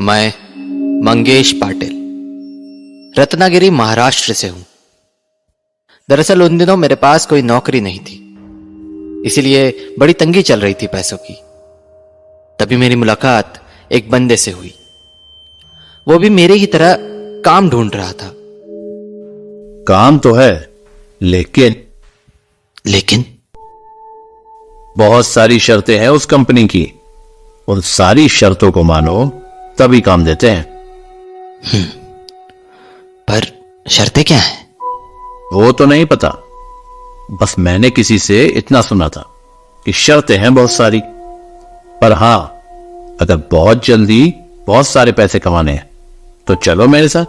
मैं मंगेश पाटिल रत्नागिरी महाराष्ट्र से हूं। दरअसल उन दिनों मेरे पास कोई नौकरी नहीं थी, इसीलिए बड़ी तंगी चल रही थी पैसों की। तभी मेरी मुलाकात एक बंदे से हुई। वो भी मेरे ही तरह काम ढूंढ रहा था। काम तो है, लेकिन बहुत सारी शर्तें हैं उस कंपनी की। उन सारी शर्तों को मानो तभी काम देते हैं। पर शर्तें क्या हैं? वो तो नहीं पता, बस मैंने किसी से इतना सुना था कि शर्तें हैं बहुत सारी। पर हां, अगर बहुत जल्दी बहुत सारे पैसे कमाने हैं तो चलो मेरे साथ।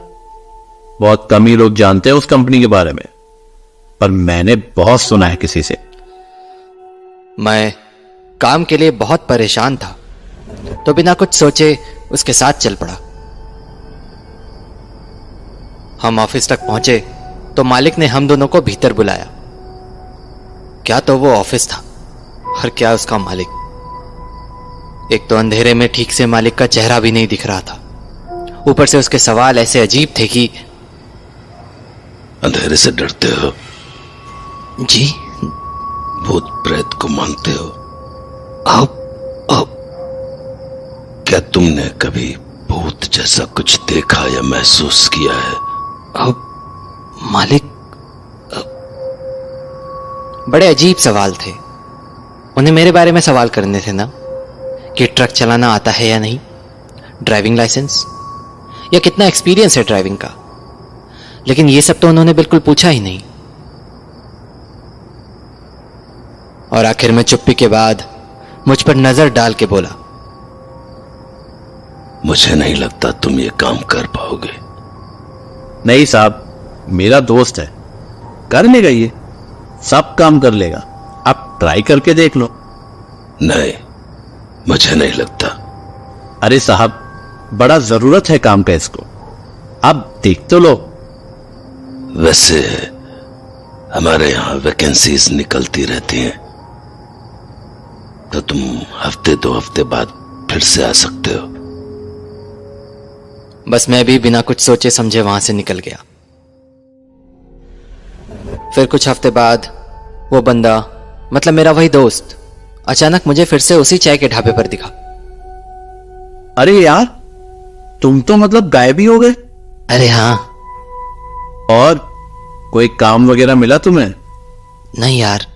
बहुत कम ही लोग जानते हैं उस कंपनी के बारे में, पर मैंने बहुत सुना है किसी से। मैं काम के लिए बहुत परेशान था, तो बिना कुछ सोचे उसके साथ चल पड़ा। हम ऑफिस तक पहुंचे तो मालिक ने हम दोनों को भीतर बुलाया। क्या तो वो ऑफिस था और क्या उसका मालिक। एक तो अंधेरे में ठीक से मालिक का चेहरा भी नहीं दिख रहा था, ऊपर से उसके सवाल ऐसे अजीब थे कि अंधेरे से डरते हो? जी। भूत प्रेत को मानते हो? अब क्या तुमने कभी भूत जैसा कुछ देखा या महसूस किया है? अब मालिक बड़े अजीब सवाल थे। उन्हें मेरे बारे में सवाल करने थे ना, कि ट्रक चलाना आता है या नहीं, ड्राइविंग लाइसेंस, या कितना एक्सपीरियंस है ड्राइविंग का। लेकिन ये सब तो उन्होंने बिल्कुल पूछा ही नहीं। और आखिर में चुप्पी के बाद मुझ पर नजर डाल के बोला, मुझे नहीं लगता तुम ये काम कर पाओगे। नहीं साहब, मेरा दोस्त है, कर लेगा, ये सब काम कर लेगा। आप ट्राई करके देख लो। नहीं, मुझे नहीं लगता। अरे साहब, बड़ा जरूरत है काम का इसको, आप देख तो लो। वैसे हमारे यहां वैकेंसीज निकलती रहती हैं, तो तुम हफ्ते 2 हफ्ते बाद फिर से आ सकते हो। बस मैं भी बिना कुछ सोचे समझे वहां से निकल गया। फिर कुछ हफ्ते बाद वो बंदा, मतलब मेरा वही दोस्त, अचानक मुझे फिर से उसी चाय के ढाबे पर दिखा। अरे यार, तुम तो मतलब गायब ही हो गए। अरे हाँ। और कोई काम वगैरह मिला तुम्हें? नहीं यार।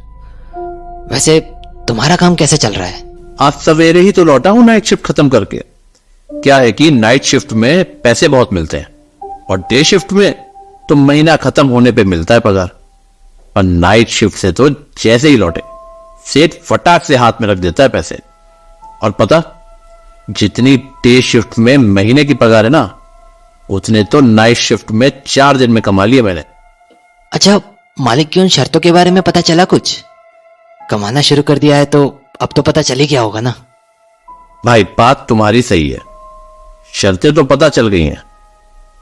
वैसे तुम्हारा काम कैसे चल रहा है? आज सवेरे ही तो लौटा हूं नाइट शिफ्ट खत्म करके। क्या है कि नाइट शिफ्ट में पैसे बहुत मिलते हैं, और डे शिफ्ट में तो महीना खत्म होने पे मिलता है पगार। और नाइट शिफ्ट से तो जैसे ही लौटे सेठ फटाक से हाथ में रख देता है पैसे। और पता, जितनी डे शिफ्ट में महीने की पगार है ना, उतने तो नाइट शिफ्ट में 4 दिन में कमा लिया मैंने। अच्छा, मालिक की उन शर्तों के बारे में पता चला कुछ? कमाना शुरू कर दिया है तो अब तो पता चल ही गया होगा ना। भाई, बात तुम्हारी सही है, शर्तें तो पता चल गई हैं,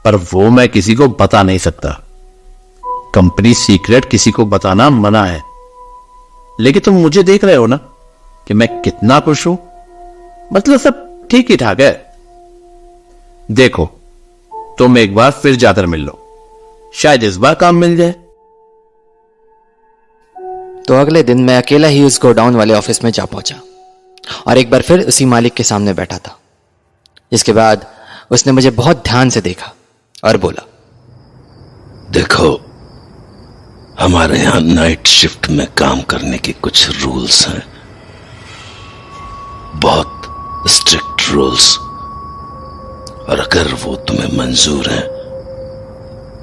पर वो मैं किसी को बता नहीं सकता। कंपनी सीक्रेट किसी को बताना मना है। लेकिन तुम मुझे देख रहे हो ना कि मैं कितना खुश हूं। मतलब सब ठीक ही ठाक है। देखो, तुम एक बार फिर जाकर मिल लो, शायद इस बार काम मिल जाए। तो अगले दिन मैं अकेला ही उस गोडाउन वाले ऑफिस में जा पहुंचा और एक बार फिर उसी मालिक के सामने बैठा था। इसके बाद उसने मुझे बहुत ध्यान से देखा और बोला, देखो, हमारे यहां नाइट शिफ्ट में काम करने के कुछ रूल्स हैं, बहुत स्ट्रिक्ट रूल्स। और अगर वो तुम्हें मंजूर हैं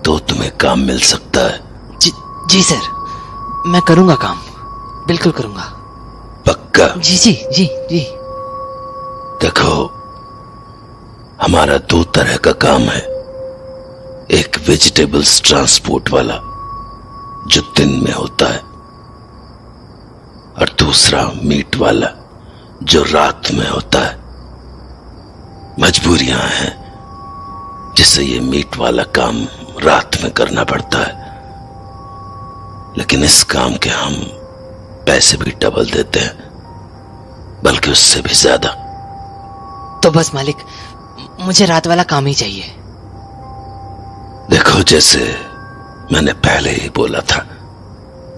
तो तुम्हें काम मिल सकता है। जी सर, मैं करूंगा काम, बिल्कुल करूंगा। पक्का? जी जी जी जी। देखो, हमारा 2 तरह का काम है। एक वेजिटेबल्स ट्रांसपोर्ट वाला, जो दिन में होता है, और दूसरा मीट वाला, जो रात में होता है। मजबूरियां हैं जिससे ये मीट वाला काम रात में करना पड़ता है, लेकिन इस काम के हम पैसे भी डबल देते हैं, बल्कि उससे भी ज्यादा। तो बस मालिक, मुझे रात वाला काम ही चाहिए। देखो, जैसे मैंने पहले ही बोला था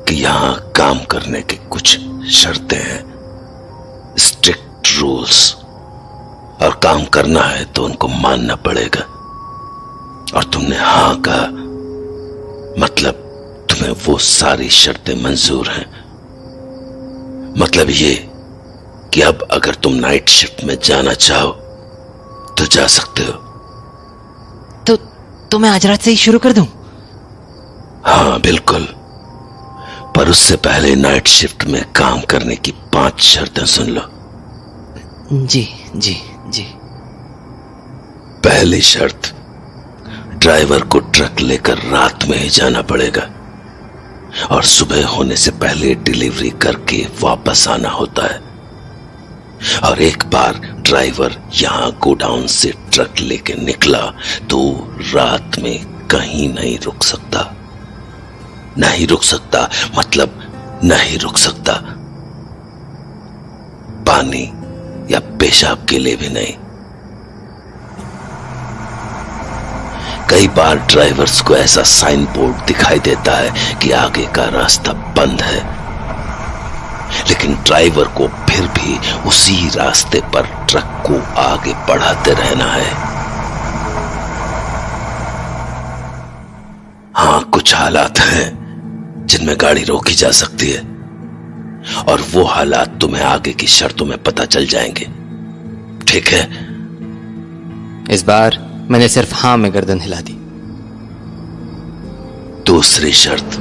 कि यहां काम करने की कुछ शर्तें हैं, स्ट्रिक्ट रूल्स, और काम करना है तो उनको मानना पड़ेगा। और तुमने हां कहा, मतलब तुम्हें वो सारी शर्तें मंजूर हैं। मतलब ये कि अब अगर तुम नाइट शिफ्ट में जाना चाहो तो जा सकते हो। तो मैं आज रात से ही शुरू कर दूं? हाँ बिल्कुल, पर उससे पहले नाइट शिफ्ट में काम करने की 5 शर्तें सुन लो। जी जी जी। पहली शर्त, ड्राइवर को ट्रक लेकर रात में ही जाना पड़ेगा और सुबह होने से पहले डिलीवरी करके वापस आना होता है। और एक बार ड्राइवर यहां गोडाउन से ट्रक लेके निकला तो रात में कहीं नहीं रुक सकता। नहीं रुक सकता मतलब नहीं रुक सकता। पानी या पेशाब के लिए भी नहीं। कई बार ड्राइवर्स को ऐसा साइन बोर्ड दिखाई देता है कि आगे का रास्ता बंद है, लेकिन ड्राइवर को फिर भी उसी रास्ते पर ट्रक को आगे बढ़ाते रहना है। हाँ, कुछ हालात हैं जिनमें गाड़ी रोकी जा सकती है और वो हालात तुम्हें आगे की शर्तों में पता चल जाएंगे। ठीक है? इस बार मैंने सिर्फ हां में गर्दन हिला दी। दूसरी शर्त,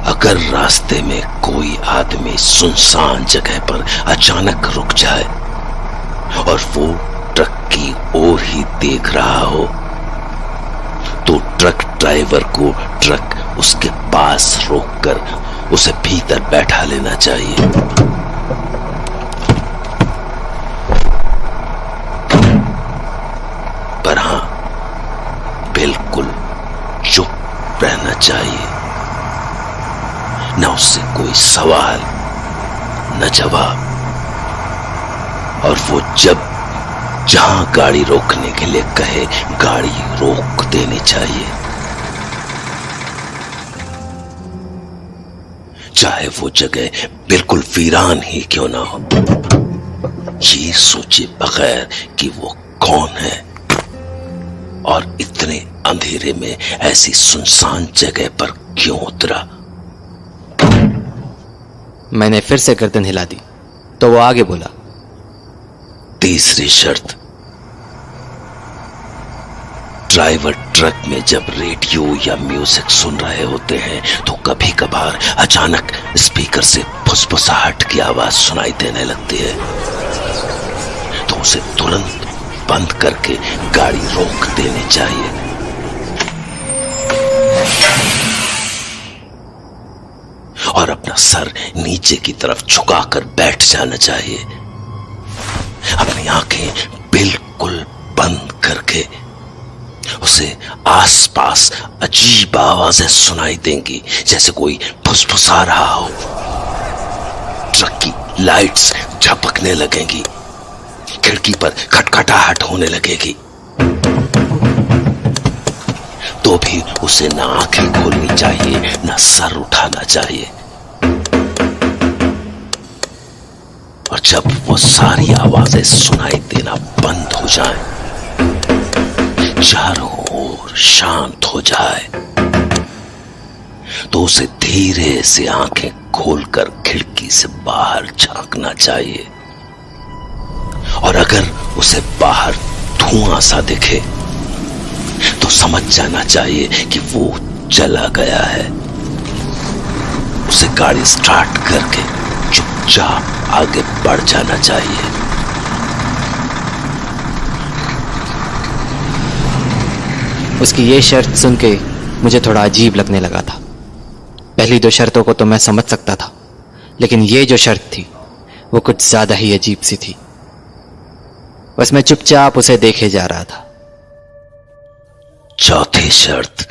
अगर रास्ते में कोई आदमी सुनसान जगह पर अचानक रुक जाए और वो ट्रक की ओर ही देख रहा हो तो ट्रक ड्राइवर को ट्रक उसके पास रोककर उसे भीतर बैठा लेना चाहिए। पर हां, बिल्कुल चुप रहना चाहिए। न उससे कोई सवाल न जवाब। और वो जब जहां गाड़ी रोकने के लिए कहे गाड़ी रोक देनी चाहिए, चाहे वो जगह बिल्कुल वीरान ही क्यों ना हो। ये सोचे बगैर कि वो कौन है और इतने अंधेरे में ऐसी सुनसान जगह पर क्यों उतरा। मैंने फिर से गर्दन हिला दी तो वो आगे बोला। तीसरी शर्त, ड्राइवर ट्रक में जब रेडियो या म्यूजिक सुन रहे होते हैं तो कभी कभार अचानक स्पीकर से फुसफुसाहट की आवाज सुनाई देने लगती है, तो उसे तुरंत बंद करके गाड़ी रोक देनी चाहिए। और अपना सर नीचे की तरफ झुकाकर बैठ जाना चाहिए। अपनी आंखें बिल्कुल बंद करके उसे आसपास अजीब आवाजें सुनाई देंगी, जैसे कोई फुसफुसा रहा हो। ट्रक की लाइट्स झपकने लगेंगी, खिड़की पर खटखटाहट होने लगेगी, तो भी उसे ना आंखें खोलनी चाहिए ना सर उठाना चाहिए। और जब वो सारी आवाजें सुनाई देना बंद हो जाए, चारों ओर शांत हो जाए, तो उसे धीरे से आंखें खोलकर खिड़की से बाहर झांकना चाहिए। और अगर उसे बाहर धुआं सा दिखे तो समझ जाना चाहिए कि वो चला गया है। उसे गाड़ी स्टार्ट करके चुपचाप आगे बढ़ जाना चाहिए। उसकी ये शर्त सुन के मुझे थोड़ा अजीब लगने लगा था। पहली 2 शर्तों को तो मैं समझ सकता था, लेकिन ये जो शर्त थी वो कुछ ज्यादा ही अजीब सी थी। बस मैं चुपचाप उसे देखे जा रहा था। चौथी शर्त,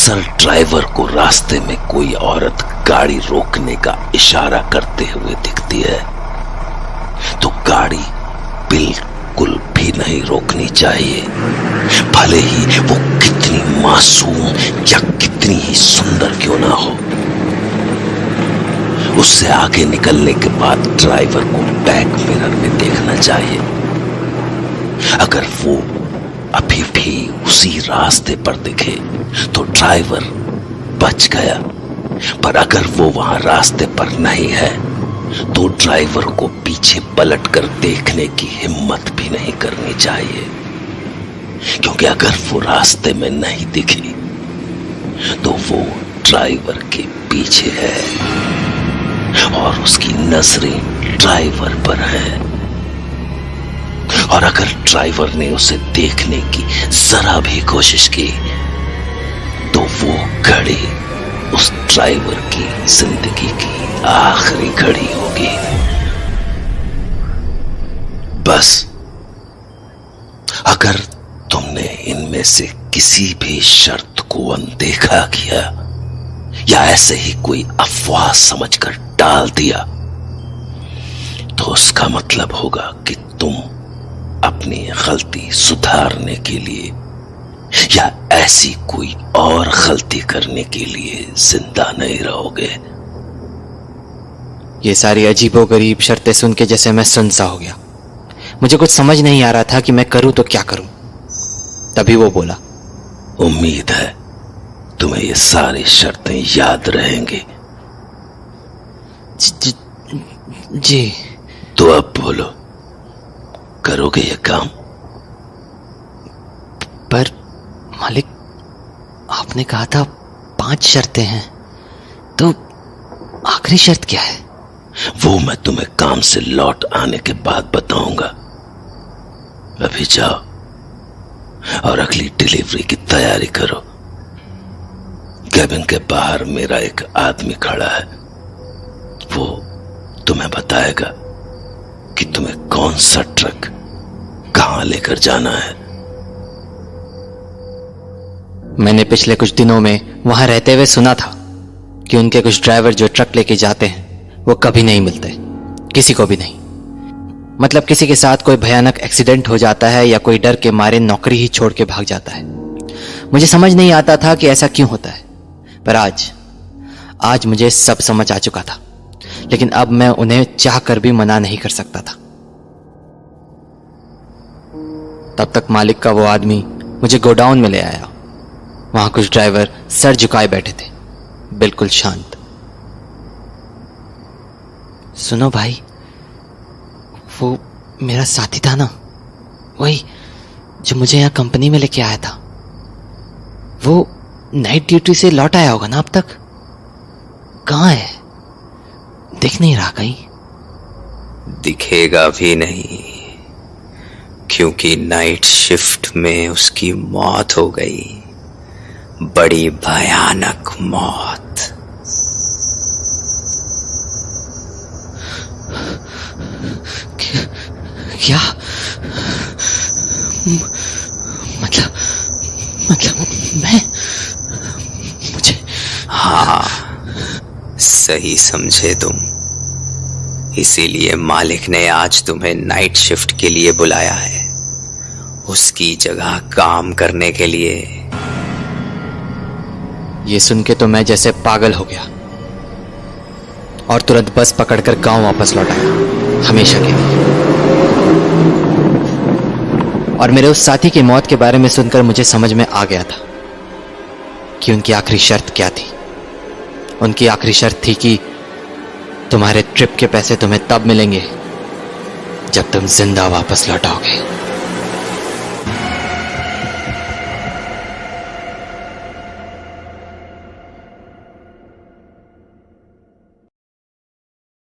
अक्सर ड्राइवर को रास्ते में कोई औरत गाड़ी रोकने का इशारा करते हुए दिखती है, तो गाड़ी बिल्कुल भी नहीं रोकनी चाहिए, भले ही वो कितनी मासूम या कितनी ही सुंदर क्यों ना हो। उससे आगे निकलने के बाद ड्राइवर को बैक मिरर में देखना चाहिए। अगर वो अभी भी उसी रास्ते पर दिखे तो ड्राइवर बच गया, पर अगर वो वहां रास्ते पर नहीं है तो ड्राइवर को पीछे पलट कर देखने की हिम्मत भी नहीं करनी चाहिए, क्योंकि अगर वो रास्ते में नहीं दिखी तो वो ड्राइवर के पीछे है और उसकी नजरें ड्राइवर पर है। और अगर ड्राइवर ने उसे देखने की जरा भी कोशिश की तो वो घड़ी उस ड्राइवर की जिंदगी की आखिरी घड़ी होगी। बस अगर तुमने इनमें से किसी भी शर्त को अनदेखा किया या ऐसे ही कोई अफवाह समझकर टाल दिया तो उसका मतलब होगा कि तुम अपनी गलती सुधारने के लिए या ऐसी कोई और गलती करने के लिए जिंदा नहीं रहोगे। ये सारी अजीबोगरीब शर्तें सुन के जैसे मैं सुनसा हो गया। मुझे कुछ समझ नहीं आ रहा था कि मैं करूं तो क्या करूं। तभी वो बोला, उम्मीद है तुम्हें ये सारी शर्तें याद रहेंगी। जी। तो अब बोलो, करोगे ये काम? पर मालिक, आपने कहा था 5 शर्तें हैं, तो आखिरी शर्त क्या है? वो मैं तुम्हें काम से लौट आने के बाद बताऊंगा। अभी जाओ और अगली डिलीवरी की तैयारी करो। कैबिन के बाहर मेरा एक आदमी खड़ा है, वो तुम्हें बताएगा कि तुम्हें कौन सा ट्रक कहां लेकर जाना है। मैंने पिछले कुछ दिनों में वहां रहते हुए सुना था कि उनके कुछ ड्राइवर जो ट्रक लेके जाते हैं वो कभी नहीं मिलते, किसी को भी नहीं। मतलब किसी के साथ कोई भयानक एक्सीडेंट हो जाता है या कोई डर के मारे नौकरी ही छोड़ के भाग जाता है। मुझे समझ नहीं आता था कि ऐसा क्यों होता है, पर आज मुझे सब समझ आ चुका था। लेकिन अब मैं उन्हें चाह कर भी मना नहीं कर सकता था। तब तक मालिक का वो आदमी मुझे गोडाउन में ले आया। वहां कुछ ड्राइवर सर झुकाए बैठे थे, बिल्कुल शांत। सुनो भाई, वो मेरा साथी था ना, वही जो मुझे यहां कंपनी में लेके आया था, वो नाइट ड्यूटी से लौट आया होगा ना अब तक? कहां है? दिख नहीं रहा कहीं। दिखेगा भी नहीं, क्योंकि नाइट शिफ्ट में उसकी मौत हो गई, बड़ी भयानक मौत। क्या? मतलब मैं मुझे? हाँ, सही समझे तुम। इसीलिए मालिक ने आज तुम्हें नाइट शिफ्ट के लिए बुलाया है, उसकी जगह काम करने के लिए। ये सुन के तो मैं जैसे पागल हो गया और तुरंत बस पकड़कर गांव वापस लौट आया, हमेशा के लिए। और मेरे उस साथी की मौत के बारे में सुनकर मुझे समझ में आ गया था कि उनकी आखिरी शर्त क्या थी। उनकी आखिरी शर्त थी कि तुम्हारे ट्रिप के पैसे तुम्हें तब मिलेंगे जब तुम जिंदा वापस लौट आओगे।